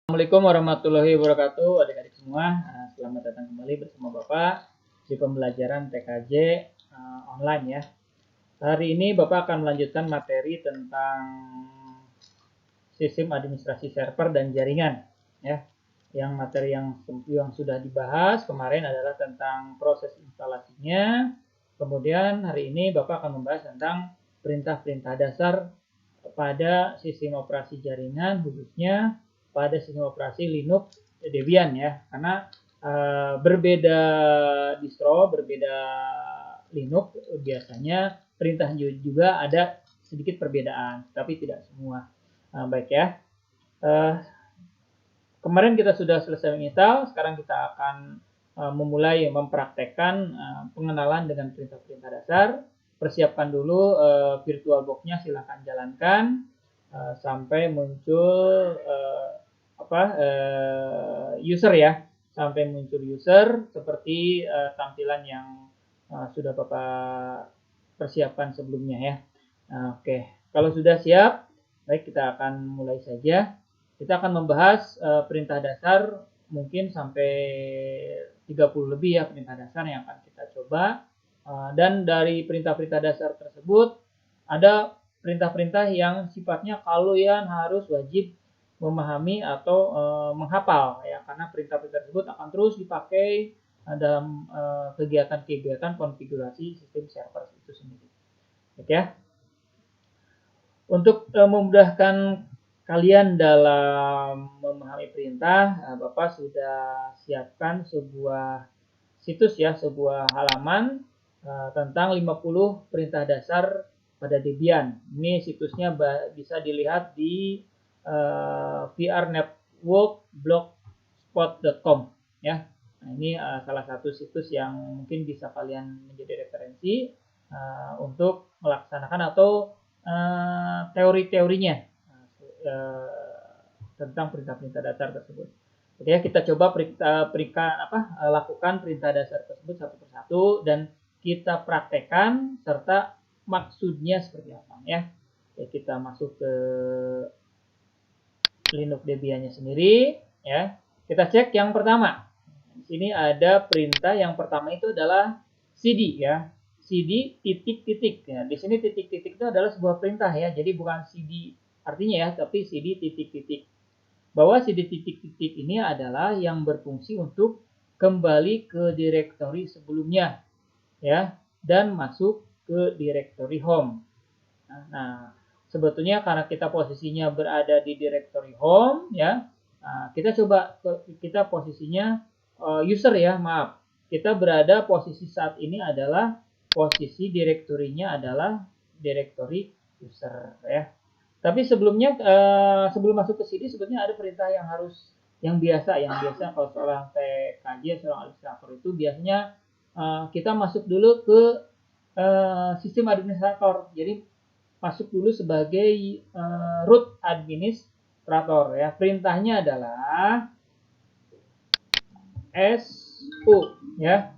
Assalamualaikum warahmatullahi wabarakatuh, adik-adik semua. Selamat datang kembali bersama Bapak di pembelajaran TKJ online ya. Hari ini Bapak akan melanjutkan materi tentang sistem administrasi server dan jaringan ya. Yang materi yang sudah dibahas kemarin adalah tentang proses instalasinya. Kemudian hari ini Bapak akan membahas tentang perintah-perintah dasar pada sistem operasi jaringan, khususnya pada sistem operasi Linux Debian ya, karena berbeda distro, berbeda Linux, biasanya perintah juga ada sedikit perbedaan, tapi tidak semua. Baik ya. Kemarin kita sudah selesai menginstal, sekarang kita akan memulai mempraktekkan pengenalan dengan perintah-perintah dasar. Persiapkan dulu VirtualBox-nya, silahkan jalankan sampai muncul user ya, sampai muncul user seperti tampilan yang sudah Bapak persiapkan sebelumnya ya. Oke, kalau sudah siap, baik, kita akan mulai saja. Kita akan membahas perintah dasar mungkin sampai 30 lebih ya perintah dasar yang akan kita coba. Dan dari perintah-perintah dasar tersebut ada perintah-perintah yang sifatnya kalian harus wajib memahami atau menghafal ya, karena perintah-perintah tersebut akan terus dipakai dalam kegiatan-kegiatan konfigurasi sistem server itu sendiri. Oke ya. Untuk memudahkan kalian dalam memahami perintah, Bapak sudah siapkan sebuah situs ya, sebuah halaman tentang 50 perintah dasar pada Debian. Ini situsnya bisa dilihat di vrnetworkblogspot.com ya. Nah, ini salah satu situs yang mungkin bisa kalian menjadi referensi untuk melaksanakan atau teori-teorinya tentang perintah-perintah dasar tersebut. Oke, kita coba lakukan perintah dasar tersebut satu persatu dan kita praktekkan serta maksudnya seperti apa ya. Oke, kita masuk ke Linux Debian-nya sendiri ya. Kita cek yang pertama. Di sini ada perintah yang pertama itu adalah cd ya. cd titik-titik ya. Di sini titik-titik itu adalah sebuah perintah ya. Jadi bukan cd artinya ya, tapi cd titik-titik. Bahwa cd titik-titik ini adalah yang berfungsi untuk kembali ke direktori sebelumnya ya, dan masuk ke direktori home. Nah, sebetulnya karena kita posisinya berada di direktori home ya, kita coba kita posisinya user ya, maaf. Kita berada posisi saat ini adalah posisi direktorinya adalah direktori user ya. Tapi sebelumnya sebelum masuk ke sini sebetulnya ada perintah yang biasa kalau seorang TKJ, seorang administrator itu biasanya kita masuk dulu ke sistem administrator. Jadi masuk dulu sebagai root administrator ya. Perintahnya adalah SU ya.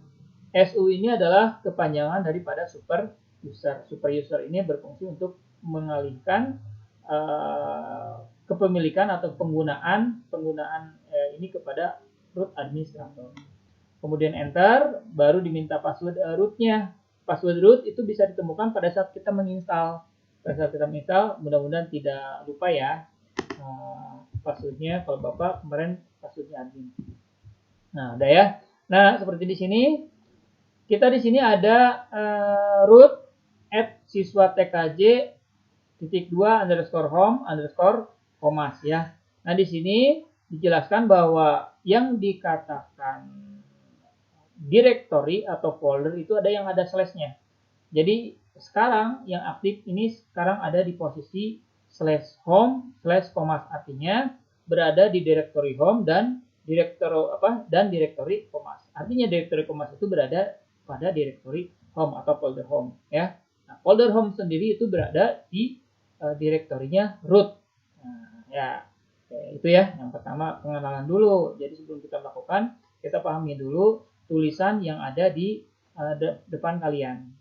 SU ini adalah kepanjangan daripada super user. Super user ini berfungsi untuk mengalihkan kepemilikan atau penggunaan ini kepada root administrator. Kemudian enter, baru diminta password rootnya. Password root itu bisa ditemukan pada saat kita menginstal. Pada saat kita menginstal, mudah-mudahan tidak lupa ya passwordnya. Kalau Bapak kemarin passwordnya admin. Nah, udah ya. Nah, seperti di sini. Kita di sini ada root@siswatkj.2_home_commas ya. Nah, di sini dijelaskan bahwa yang dikatakan directory atau folder itu ada yang ada slash-nya. Jadi sekarang yang aktif ini sekarang ada di posisi /home/commas, artinya berada di directory home dan directory commas. Artinya directory commas itu berada pada directory home atau folder home ya. Nah, folder home sendiri itu berada di direktorinya root. Nah, ya. Oke, itu ya. Yang pertama pengenalan dulu. Jadi sebelum kita melakukan, kita pahami dulu tulisan yang ada di depan kalian.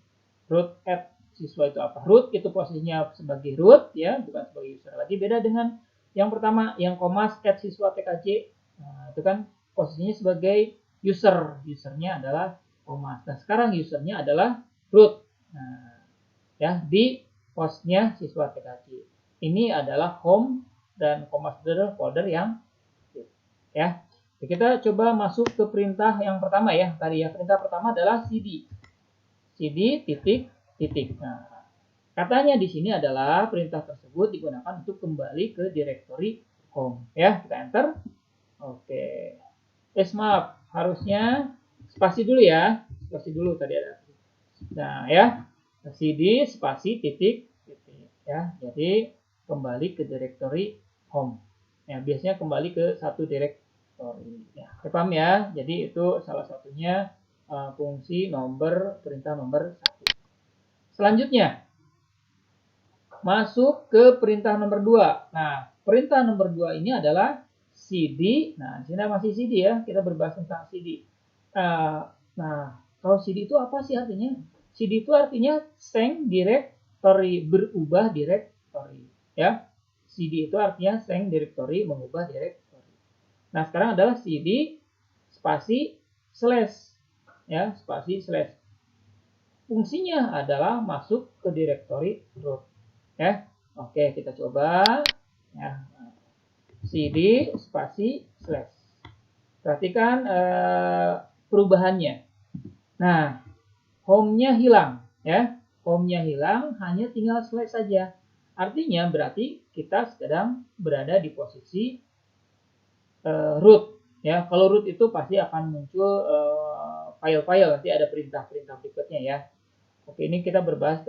Root @ siswa itu apa? Root itu posisinya sebagai root ya, bukan sebagai user lagi. Beda dengan Yang pertama, yang komas @siswa TKJ, nah, itu kan posisinya sebagai user. Usernya adalah komas. Nah, sekarang usernya adalah root. Nah, ya, di hostnya siswa TKJ. Ini adalah home dan komas adalah folder yang ya. Kita coba masuk ke perintah yang pertama ya. Tadi ya, perintah pertama adalah cd. cd titik titik. Nah, katanya di sini adalah perintah tersebut digunakan untuk kembali ke directory home. Ya, kita enter. Oke. Maaf, harusnya spasi dulu ya. Spasi dulu tadi ada. Nah, ya. cd spasi titik titik ya. Jadi kembali ke directory home. Ya, biasanya kembali ke satu directory. Ya, paham ya? Jadi itu salah satunya fungsi perintah nomor 1. Selanjutnya, masuk ke perintah nomor 2. Nah, perintah nomor 2 ini adalah cd. Nah, di sini masih cd ya. Kita berbahas tentang cd. Nah, kalau cd itu apa sih artinya? cd itu artinya change directory, berubah directory. Ya, cd itu artinya change directory, mengubah directory. Nah, sekarang adalah cd spasi slash. Ya, spasi slash. Fungsinya adalah masuk ke directory root. Ya, oke, kita coba ya, cd spasi slash. Perhatikan perubahannya. Nah, home-nya hilang ya, home-nya hilang, hanya tinggal slash saja. Artinya berarti kita sedang berada di posisi root ya. Kalau root itu pasti akan muncul file-file, nanti ada perintah-perintah berikutnya ya. Oke, ini kita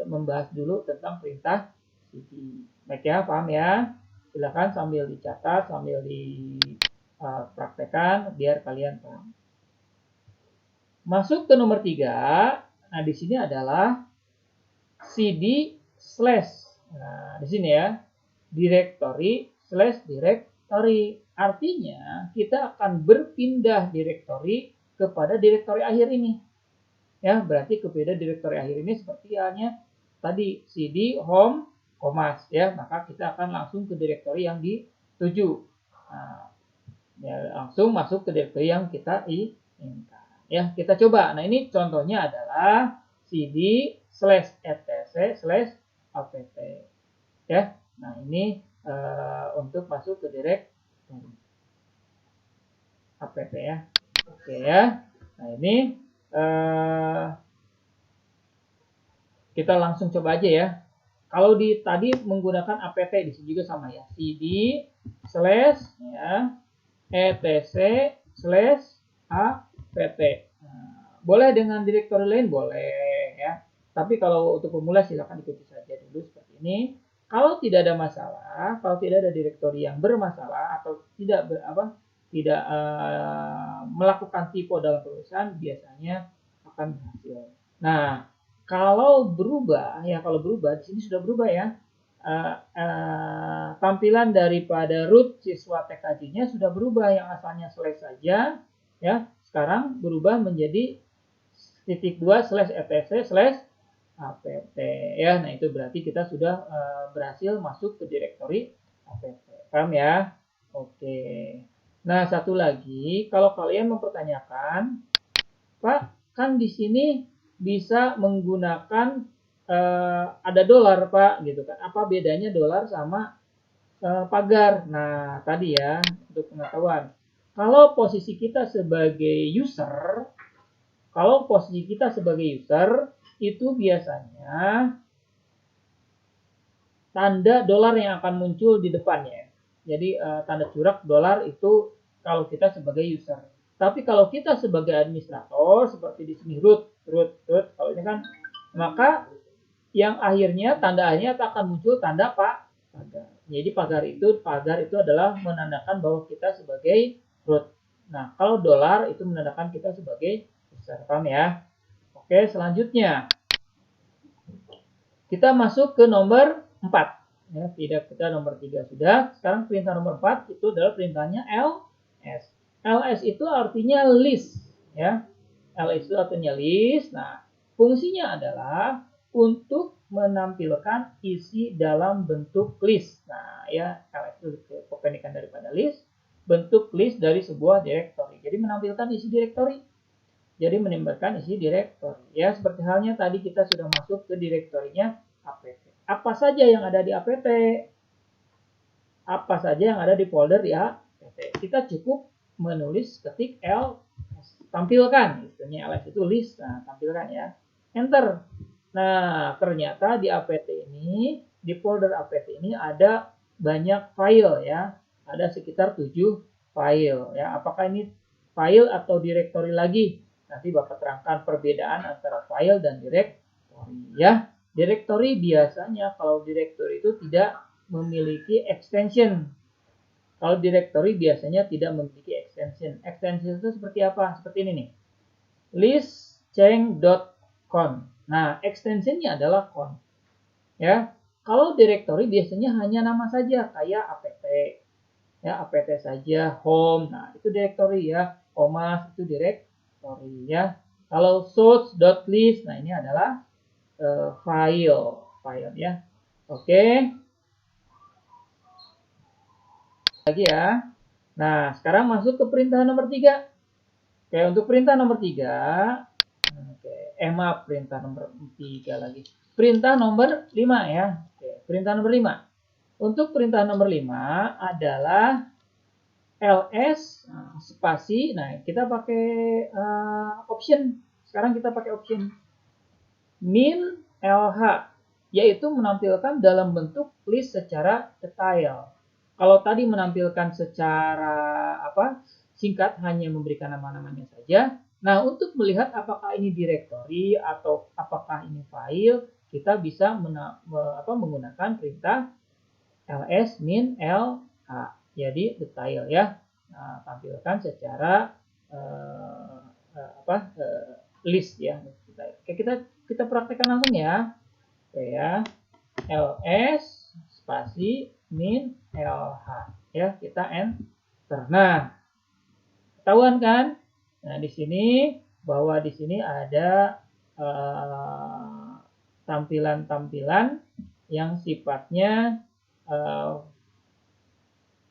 membahas dulu tentang perintah cd. Baik ya, paham ya? Silakan sambil dicatat, sambil dipraktekkan biar kalian paham. Masuk ke nomor 3. Nah, di sini adalah cd slash. Nah, di sini ya, directory slash directory. Artinya kita akan berpindah directory kepada directory akhir ini. Ya, berarti kepada directory akhir ini seperti halnya tadi cd home komas ya, maka kita akan langsung ke directory yang dituju. Nah, ya, langsung masuk ke directory yang kita inginkan. Ya, kita coba. Nah, ini contohnya adalah cd slash etc slash apt. Ya, nah ini untuk masuk ke directory apt ya. Oke ya. Nah, ini kita langsung coba aja ya. Kalau tadi menggunakan apt, di sini juga sama ya. cd slash ya etc slash apt. Nah, boleh dengan direktori lain boleh ya. Tapi kalau untuk pemula silakan ikuti saja dulu seperti ini. Kalau tidak ada masalah, kalau tidak ada direktori yang bermasalah atau tidak melakukan typo dalam penulisan, biasanya akan berhasil. Nah, kalau berubah di sini sudah berubah ya. Tampilan daripada root siswa TKJ-nya sudah berubah, yang asalnya slash saja ya, sekarang berubah menjadi *2 slash etc slash apt ya. Nah, itu berarti kita sudah berhasil masuk ke directory apt. Paham ya? Oke. Nah, satu lagi, kalau kalian mempertanyakan, Pak, kan di sini bisa menggunakan ada dolar, Pak, gitu kan. Apa bedanya dolar sama pagar? Nah, tadi ya, untuk pengetahuan. Kalau posisi kita sebagai user, itu biasanya tanda dolar yang akan muncul di depannya. Jadi tanda corak dolar itu kalau kita sebagai user. Tapi kalau kita sebagai administrator, seperti di sini root, kalau ini kan, maka yang akhirnya tanda akhirnya akan muncul tanda pagar. Jadi pagar itu adalah menandakan bahwa kita sebagai root. Nah, kalau dolar itu menandakan kita sebagai user. Paham ya? Oke, selanjutnya kita masuk ke nomor 4. Ya, tidak, kita nomor 3 sudah. Sekarang perintah nomor 4 itu adalah perintahnya ls. ls itu artinya list ya. ls itu artinya list. Nah, fungsinya adalah untuk menampilkan isi dalam bentuk list. Nah, ya, ls itu kepemilikan daripada list, bentuk list dari sebuah direktori. Jadi menampilkan isi direktori. Jadi menimbulkan isi direktori. Ya, seperti halnya tadi kita sudah masuk ke direktorinya apt. Apa saja yang ada di apt? Apa saja yang ada di folder di apt? Kita cukup menulis ketik ls, tampilkan. Istilahnya ls itu list. Nah, tampilkan ya. Enter. Nah, ternyata di apt ini, di folder apt ini ada banyak file ya. Ada sekitar 7 file ya. Apakah ini file atau direktori lagi? Nanti Bapak terangkan perbedaan antara file dan direktori ya. Direktori biasanya kalau direktori itu tidak memiliki extension. Kalau direktori biasanya tidak memiliki extension. Extension itu seperti apa? Seperti ini nih. list_change.conf. Nah, extensionnya adalah conf. Ya. Kalau direktori biasanya hanya nama saja kayak apt. Ya, apt saja, home. Nah, itu direktori ya. Komas itu direktori ya. Kalau source.list, nah ini adalah file ya. Oke. Lagi ya. Nah, sekarang masuk ke perintah nomor 3. Oke, untuk perintah nomor 3, maaf, perintah nomor 3 lagi. Perintah nomor 5 ya. Oke, perintah nomor 5. Untuk perintah nomor 5 adalah ls spasi. Nah, kita pakai option. Sekarang kita pakai option min lh, yaitu menampilkan dalam bentuk list secara detail. Kalau tadi menampilkan secara singkat, hanya memberikan nama-namanya saja. Nah, untuk melihat apakah ini direktori atau apakah ini file, kita bisa menggunakan perintah ls min lh. Jadi detail ya. Nah, tampilkan secara list ya. Oke, kita praktekkan langsung ya. Oke ya. ls spasi min lh ya, kita enter. Nah, ketahuan kan? Nah, di sini bahwa di sini ada tampilan-tampilan yang sifatnya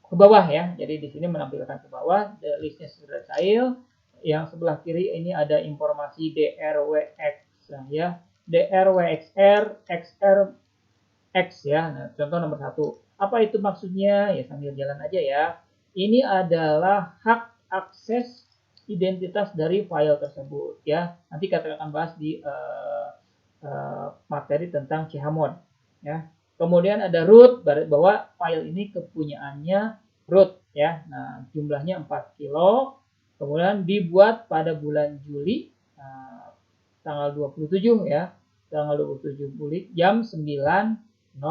ke bawah ya. Jadi di sini menampilkan ke bawah, the listnya sudah detail. Yang sebelah kiri ini ada informasi drwx ya, drwxr, xrx ya. Nah, contoh nomor 1. Apa itu maksudnya? Ya sambil jalan aja ya. Ini adalah hak akses identitas dari file tersebut ya. Nanti kita akan bahas di materi tentang Chmod ya. Kemudian ada root, bahwa file ini kepunyaannya root ya. Nah, jumlahnya 4 kilo. Kemudian dibuat pada bulan Juli tanggal 27 ya. Tanggal 27 Juli jam 9.09.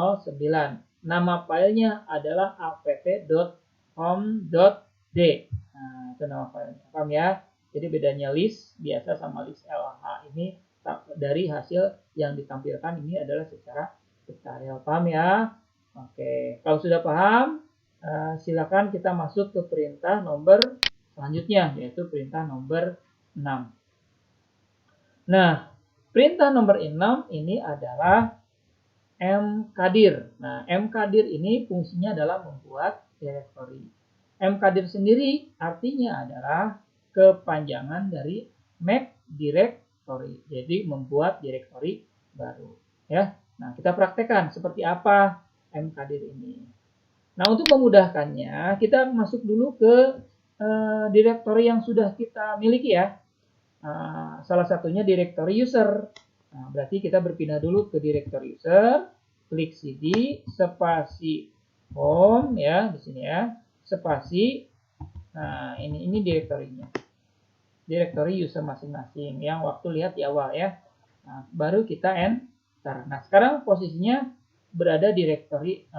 Nama filenya adalah apt.home.d. Nah, itu nama filenya. Paham ya? Jadi bedanya list biasa sama list LH ini dari hasil yang ditampilkan ini adalah secara detail. Paham ya? Oke, kalau sudah paham, silakan kita masuk ke perintah nomor selanjutnya, yaitu perintah nomor 6. Nah, perintah nomor 6 ini adalah mkdir. Nah, mkdir ini fungsinya adalah membuat direktori. Mkdir sendiri artinya adalah kepanjangan dari make directory. Jadi membuat direktori baru, ya. Nah, kita praktekkan seperti apa mkdir ini. Nah, untuk memudahkannya, kita masuk dulu ke direktori yang sudah kita miliki ya. Salah satunya direktori user. Nah, berarti kita berpindah dulu ke direktori user, klik cd, spasi home ya, di sini ya, spasi. Nah, ini direktorinya. Direktori user masing-masing yang waktu lihat di awal ya. Nah, baru kita enter. Nah, sekarang posisinya berada direktori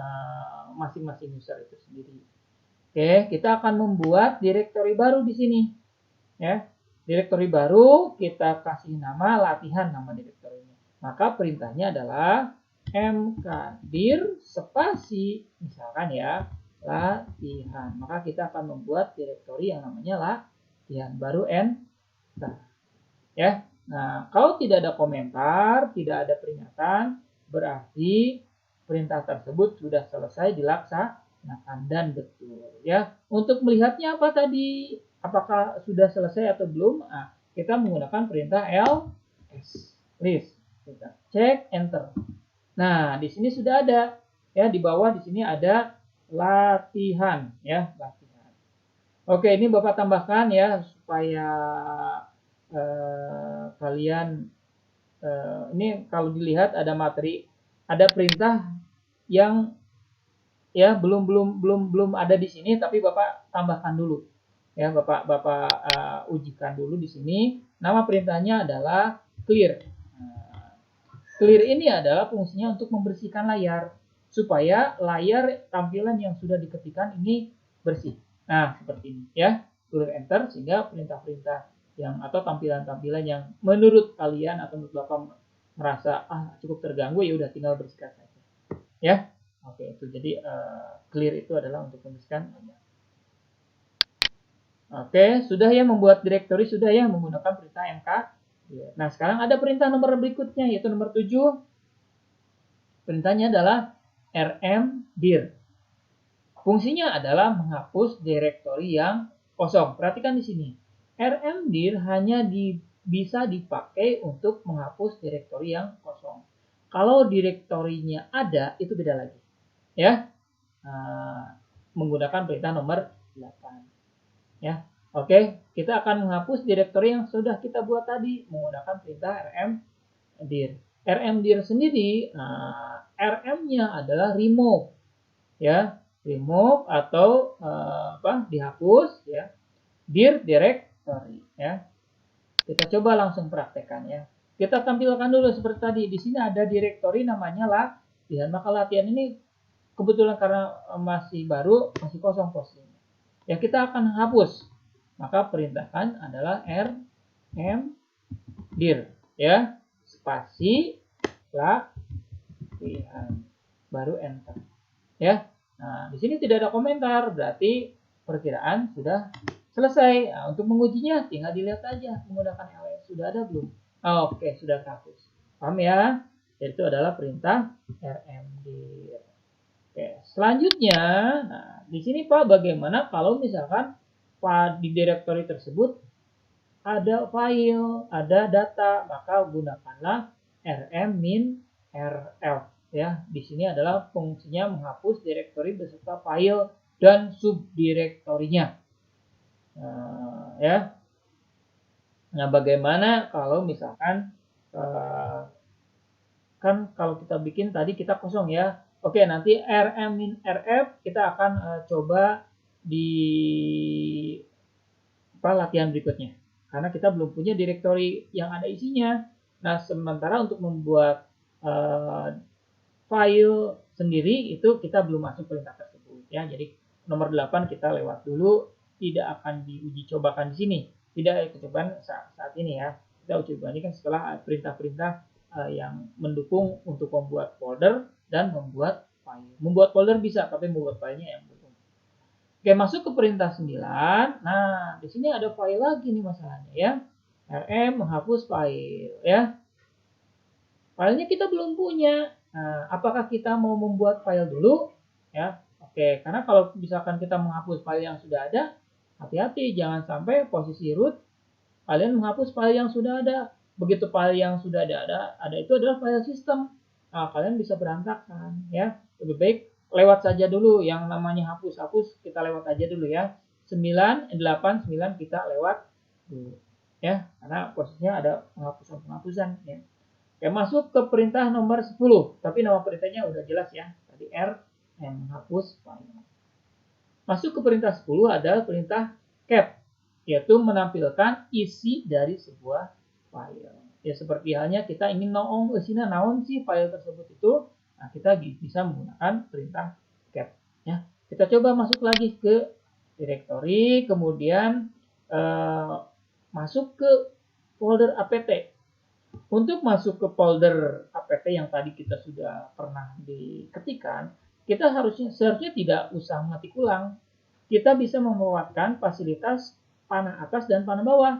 masing-masing user itu sendiri. Oke, kita akan membuat direktori baru di sini. Ya. Direktori baru kita kasih nama latihan, nama direktorinya. Maka perintahnya adalah mkdir spasi misalkan ya, latihan. Maka kita akan membuat direktori yang namanya latihan, baru enter. Ya. Nah, kalau tidak ada komentar, tidak ada peringatan, berarti perintah tersebut sudah selesai dilaksanakan dan betul ya. Untuk melihatnya apa tadi? Apakah sudah selesai atau belum? Nah, kita menggunakan perintah ls list. Kita cek enter. Nah, di sini sudah ada ya, di bawah di sini ada latihan ya, latihan. Oke, ini Bapak tambahkan ya supaya kalian ini kalau dilihat ada materi, ada perintah yang ya belum ada di sini, tapi Bapak tambahkan dulu ya, Bapak ujikan dulu di sini. Nama perintahnya adalah clear. Clear ini adalah fungsinya untuk membersihkan layar supaya layar tampilan yang sudah diketikkan ini bersih. Nah, seperti ini ya. Clear enter sehingga perintah-perintah yang atau tampilan-tampilan yang menurut kalian atau menurut Bapak merasa cukup terganggu, ya udah tinggal bersihkan saja. Ya. Oke, itu jadi clear itu adalah untuk membersihkan layar. Oke, sudah ya membuat directory, sudah ya menggunakan perintah mk. Nah, sekarang ada perintah nomor berikutnya, yaitu nomor 7. Perintahnya adalah rmdir. Fungsinya adalah menghapus directory yang kosong. Perhatikan di sini. Rmdir hanya bisa dipakai untuk menghapus directory yang kosong. Kalau direktorinya ada, itu beda lagi. Ya, menggunakan perintah nomor 8. Ya. Oke, kita akan menghapus direktori yang sudah kita buat tadi menggunakan perintah rmdir. Rmdir sendiri, rm-nya adalah remove, ya, remove atau dihapus, ya, dir directory, ya. Kita coba langsung praktekkan ya. Kita tampilkan dulu seperti tadi. Di sini ada direktori namanya latihan. Maka latihan ini kebetulan karena masih baru, masih kosong posisinya. Ya, kita akan hapus. Maka perintahkan adalah rmdir, ya, spasi latihan, baru enter, ya. Nah, di sini tidak ada komentar, berarti perkiraan sudah selesai. Nah, untuk mengujinya tinggal dilihat aja menggunakan ls sudah ada belum. Oke, sudah terhapus. Paham ya? Jadi itu adalah perintah rmdir. Oke, selanjutnya, nah, di sini Pak, bagaimana kalau misalkan di direktori tersebut ada file, ada data, maka gunakanlah rm-rf, ya. Di sini adalah fungsinya menghapus direktori beserta file dan subdirektorinya. Ya. Nah, bagaimana kalau misalkan kan kalau kita bikin tadi kita kosong ya. Oke, nanti rm-rf kita akan coba di latihan berikutnya, karena kita belum punya direktori yang ada isinya. Nah, sementara untuk membuat file sendiri itu kita belum masuk perintah tersebut ya. Jadi nomor 8 kita lewat dulu, tidak akan diuji cobakan di sini, tidak cobakan saat ini ya. Kita uji coba ini kan setelah perintah-perintah yang mendukung untuk membuat folder dan membuat file. Membuat folder bisa, tapi membuat filenya yang belum. Oke, masuk ke perintah 9. Nah, di sini ada file lagi nih masalahnya ya. rm menghapus file ya. Filenya kita belum punya. Nah, apakah kita mau membuat file dulu? Ya, oke. Karena kalau misalkan kita menghapus file yang sudah ada, hati-hati jangan sampai posisi root kalian menghapus file yang sudah ada. Begitu file yang sudah ada itu adalah file system. Nah, kalian bisa berantakan ya. Lebih baik lewat saja dulu yang namanya hapus kita lewat aja dulu ya. 9 8 9 kita lewat dulu ya, karena posisinya ada penghapusan ya. Oke, masuk ke perintah nomor 10, tapi nama perintahnya udah jelas ya, tadi menghapus file. Masuk ke perintah 10 ada perintah cap, yaitu menampilkan isi dari sebuah file. Ya, seperti halnya kita ingin naon sih file tersebut itu. Nah, kita bisa menggunakan perintah cap ya. Kita coba masuk lagi ke directory, kemudian masuk ke folder apt. Untuk masuk ke folder apt yang tadi kita sudah pernah diketikkan, kita seharusnya tidak usah mengetik ulang. Kita bisa memanfaatkan fasilitas panah atas dan panah bawah.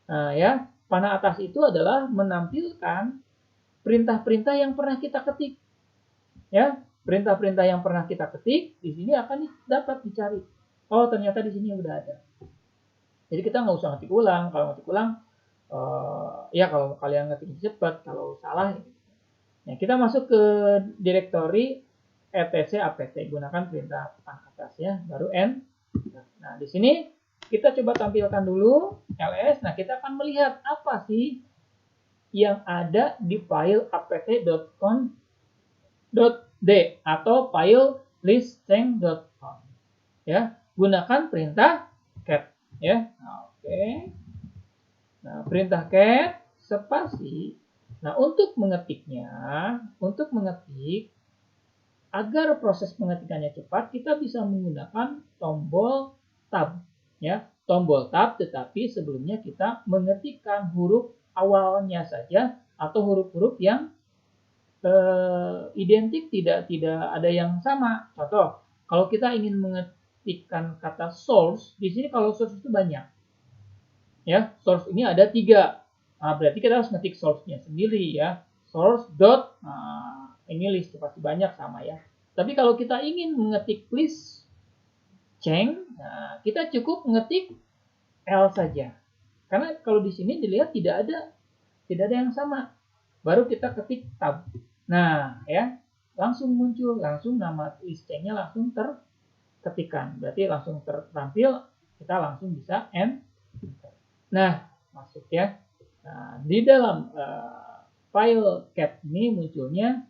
Nah, ya, panah atas itu adalah menampilkan perintah-perintah yang pernah kita ketik. Ya, perintah-perintah yang pernah kita ketik di sini akan dapat dicari. Oh, ternyata di sini udah ada. Jadi kita nggak usah ngetik ulang. Kalau ngetik ulang, ya kalau kalian ngetik cepat, kalau salah. Nah, kita masuk ke direktori etc apt, gunakan perintah atas ya, baru n. Nah, di sini kita coba tampilkan dulu ls. Nah, kita akan melihat apa sih yang ada di file apt.conf.d atau file listchange.com. Ya, gunakan perintah cat ya. Nah, oke. Nah, perintah cat spasi. Nah, untuk mengetik agar proses pengetikannya cepat, kita bisa menggunakan tombol tab ya. Tombol tab, tetapi sebelumnya kita mengetikkan huruf awalnya saja atau huruf-huruf yang identik, tidak ada yang sama. Contoh, kalau kita ingin mengetikkan kata source, di sini kalau source itu banyak. Ya, source ini ada 3. Nah, berarti kita harus ngetik source-nya sendiri ya. Source dot, nah, ini list pasti banyak sama ya. Tapi kalau kita ingin mengetik list change, nah, kita cukup mengetik L saja. Karena kalau di sini dilihat tidak ada yang sama. Baru kita ketik tab. Nah, ya, langsung muncul, langsung nama list change-nya langsung terketikkan. Berarti langsung tertampil, kita langsung bisa enter. Nah, masuk ya. Nah, di dalam file cat ini munculnya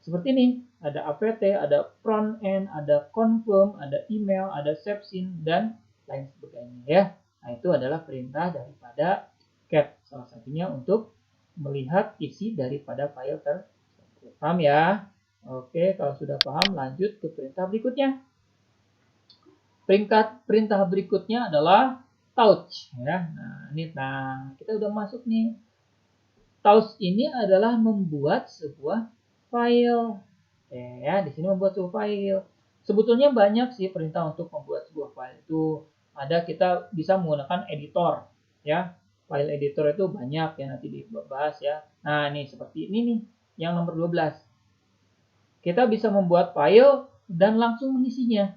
seperti ini. Ada apt, ada front end, ada confirm, ada email, ada sepsin, dan lain sebagainya ya. Nah, itu adalah perintah daripada cat. Salah satunya untuk melihat isi daripada file tersebut. Paham ya? Oke, kalau sudah paham, lanjut ke perintah berikutnya. Perintah berikutnya adalah touch ya. Nah, kita udah masuk nih. Touch ini adalah membuat sebuah file. Ya, di sini membuat sebuah file. Sebetulnya banyak sih perintah untuk membuat sebuah file itu. Ada, kita bisa menggunakan editor ya. File editor itu banyak ya, nanti dibahas ya. Nah, ini seperti ini nih, yang nomor 12. Kita bisa membuat file dan langsung mengisinya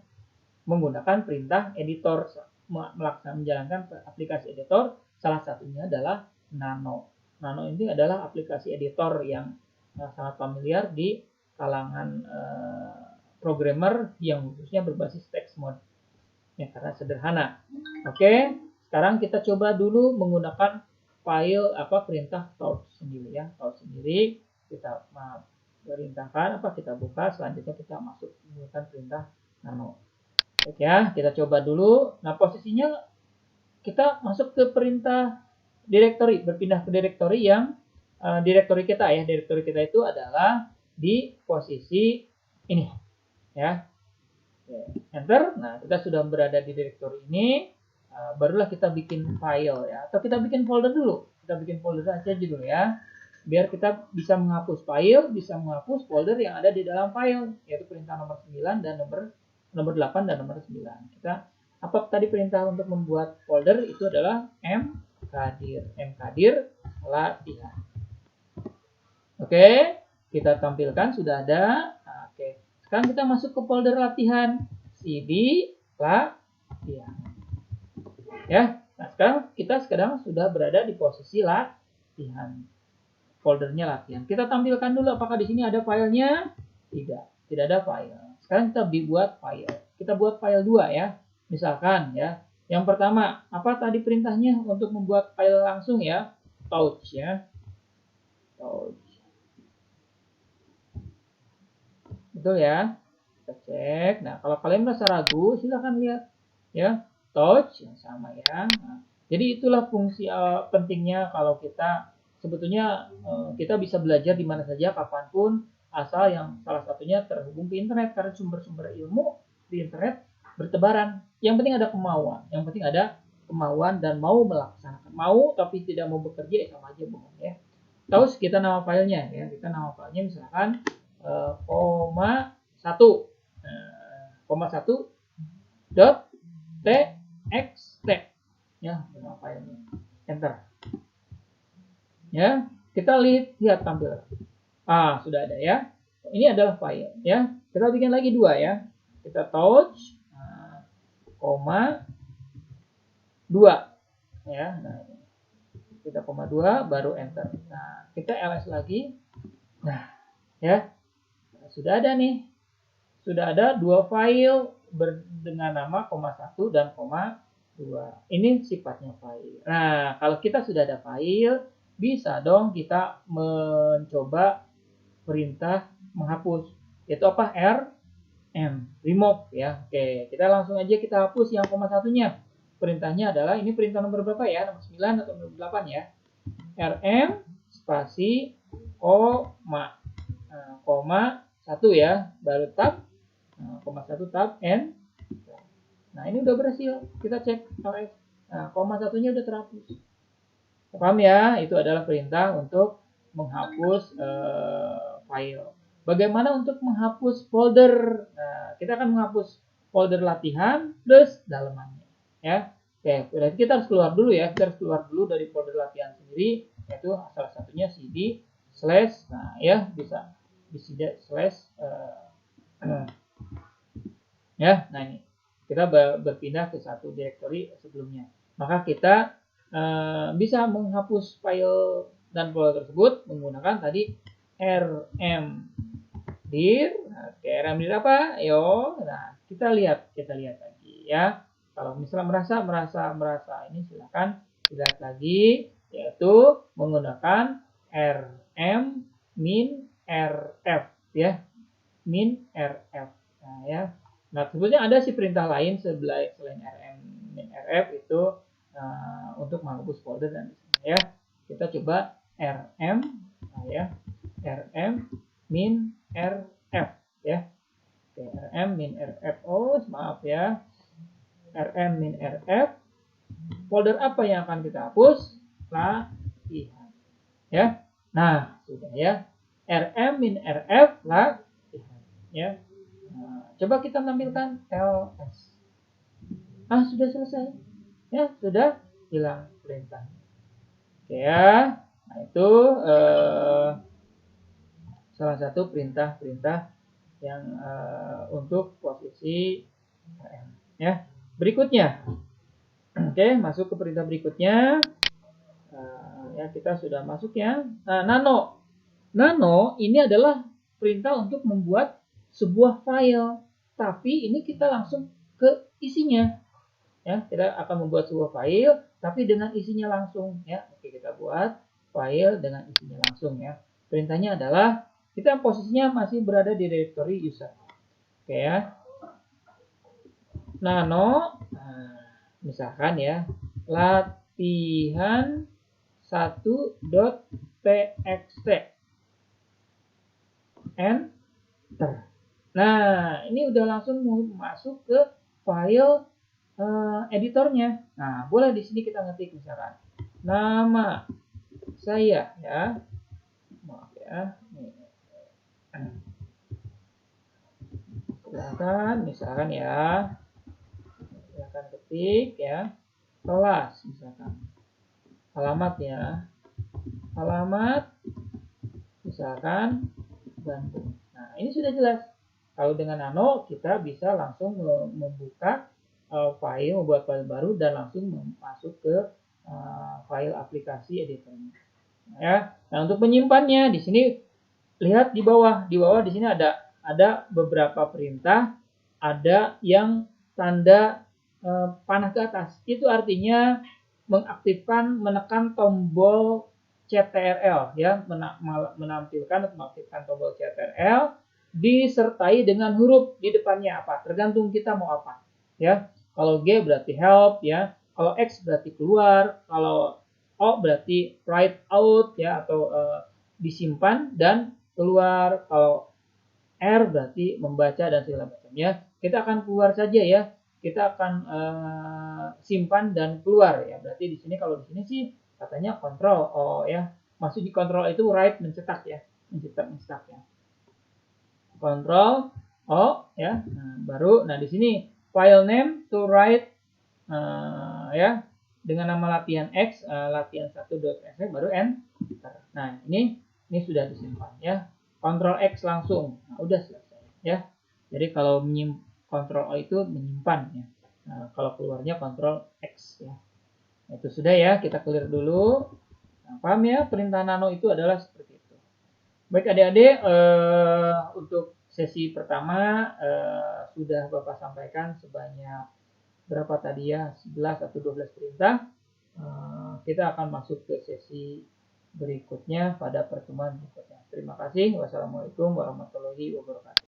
menggunakan perintah editor. Menjalankan aplikasi editor, salah satunya adalah Nano. Nano ini adalah aplikasi editor yang sangat familiar di kalangan programmer yang khususnya berbasis text mode ya, karena sederhana. Oke, sekarang kita coba dulu menggunakan file perintah touch sendiri ya. Touch sendiri kita perintahkan kita buka, selanjutnya kita masuk menggunakan perintah Nano. Oke ya, kita coba dulu. Nah, posisinya kita masuk ke perintah directory, berpindah ke directory yang directory kita ya. Directory kita itu adalah di posisi ini ya. Enter. Nah, kita sudah berada di directory ini. Barulah kita bikin file ya, atau kita bikin folder dulu. Kita bikin folder aja dulu ya, biar kita bisa menghapus file, bisa menghapus folder yang ada di dalam file, yaitu perintah nomor 9 dan nomor 8 dan nomor 9. Kita tadi perintah untuk membuat folder itu adalah mkdir latihan. Oke, kita tampilkan sudah ada. Oke, sekarang kita masuk ke folder latihan, cd latihan. Ya, nah sekarang sudah berada di posisi latihan. Foldernya latihan. Kita tampilkan dulu apakah di sini ada filenya? Tidak ada file. Sekarang kita buat file. Kita buat file 2 ya. Misalkan ya. Yang pertama, apa tadi perintahnya untuk membuat file langsung ya? Touch ya. Touch. Betul ya? Kita cek. Nah, kalau kalian merasa ragu, silahkan lihat ya. Touch yang sama ya. Nah, jadi itulah fungsi pentingnya kalau kita sebetulnya kita bisa belajar di mana saja kapanpun, asal yang salah satunya terhubung ke internet, karena sumber-sumber ilmu di internet bertebaran. Yang penting ada kemauan, dan mau melaksanakan. Mau tapi tidak mau bekerja sama aja bohong ya. Terus kita nama filenya ya, misalkan koma 1 dot txt ya, nama filenya. Enter. Ya, Kita lihat tampil. Sudah ada ya. Ini adalah file ya. Kita bikin lagi 2 ya. Kita touch, koma 2 ya. Nah, kita koma 2 baru enter. Nah, kita ls lagi. Nah, ya. Sudah ada nih. Sudah ada 2 file dengan nama koma 1 dan koma 2. Ini sifatnya file. Nah, kalau kita sudah ada file, bisa dong kita mencoba perintah menghapus. Yaitu apa? rm, remove ya. Oke, kita langsung aja kita hapus yang koma satunya. Perintahnya adalah, ini perintah nomor berapa ya? Nomor 9 atau nomor 8 ya? rm spasi koma 1 ya, baru tab, koma 1 tab n. Nah, ini udah berhasil. Kita cek ls. Nah, koma satunya udah terhapus. Paham ya? Itu adalah perintah untuk menghapus file. Bagaimana untuk menghapus folder? Nah, kita akan menghapus folder latihan plus dalemannya. Ya, oke. Berarti kita harus keluar dulu ya. Kita harus keluar dulu dari folder latihan sendiri. Yaitu salah satunya cd slash. Nah, ya bisa di cd slash. Ya, nah ini kita berpindah ke satu directory sebelumnya. Maka kita bisa menghapus file dan folder tersebut menggunakan tadi rm dir. Oke, rm dir apa? Yo, nah kita lihat lagi ya. Kalau misalnya merasa ini silakan lihat lagi, yaitu menggunakan rm min rf ya, min rf. Nah ya, nah sebetulnya ada sih perintah lain selain rm min rf itu untuk menghapus folder dan ya. Kita coba rm, nah ya, rm min rf ya. Oke, rm min rf. Maaf ya. rm min rf. Folder apa yang akan kita hapus? Latihan. Ya. Nah, sudah ya. rm min rf latihan ya. Nah, coba kita tampilkan ls. Sudah selesai. Ya, sudah hilang perintah. Oke ya. Nah, itu salah satu perintah-perintah yang untuk posisi rm ya. Berikutnya. Oke, masuk ke perintah berikutnya. Ya, kita sudah masuk ya. Nah, nano. Nano ini adalah perintah untuk membuat sebuah file. Tapi ini kita langsung ke isinya. Ya, kita akan membuat sebuah file tapi dengan isinya langsung ya. Oke, kita buat file dengan isinya langsung ya. Perintahnya adalah kita posisinya masih berada di directory user. Oke ya. Nano, misalkan ya, latihan 1.txt. Enter. Nah, ini udah langsung masuk ke file editornya. Nah, boleh di sini kita ngetik misalkan nama saya ya. Maaf ya. Misalkan ya. Silakan ketik ya. Kelas misalkan. Alamat ya. Alamat misalkan Bandung. Nah, ini sudah jelas. Kalau dengan nano kita bisa langsung membuka file, membuat file baru dan langsung masuk ke file aplikasi editornya. Ya. Nah, untuk menyimpannya di sini lihat di bawah. Di bawah di sini ada beberapa perintah, ada yang tanda panah ke atas. Itu artinya mengaktifkan, menekan tombol CTRL ya, menampilkan atau mengaktifkan tombol CTRL disertai dengan huruf di depannya apa? Tergantung kita mau apa. Ya. Kalau G berarti help ya, kalau X berarti keluar, kalau O berarti write out ya atau disimpan dan keluar, kalau R berarti membaca dan segala macamnya. Kita akan keluar saja ya. Kita akan simpan dan keluar ya. Berarti di sini kalau di sini sih katanya kontrol O ya. Maksud di kontrol itu write, mencetak ya. Mencetak ya. Kontrol O ya. Nah, baru di sini file name to write ya. dengan nama latihan X, latihan1.exe baru enter. Nah, ini sudah disimpan ya. Ctrl X langsung. Nah, udah selesai ya. Jadi kalau Ctrl O itu menyimpan ya. Nah, kalau keluarnya Ctrl X ya. Nah, itu sudah ya, kita clear dulu. Nah, paham ya, perintah nano itu adalah seperti itu. Baik adik-adik, untuk sesi pertama sudah Bapak sampaikan sebanyak berapa tadi ya, 11 atau 12 perintah. Kita akan masuk ke sesi berikutnya pada pertemuan berikutnya. Terima kasih. Wassalamualaikum warahmatullahi wabarakatuh.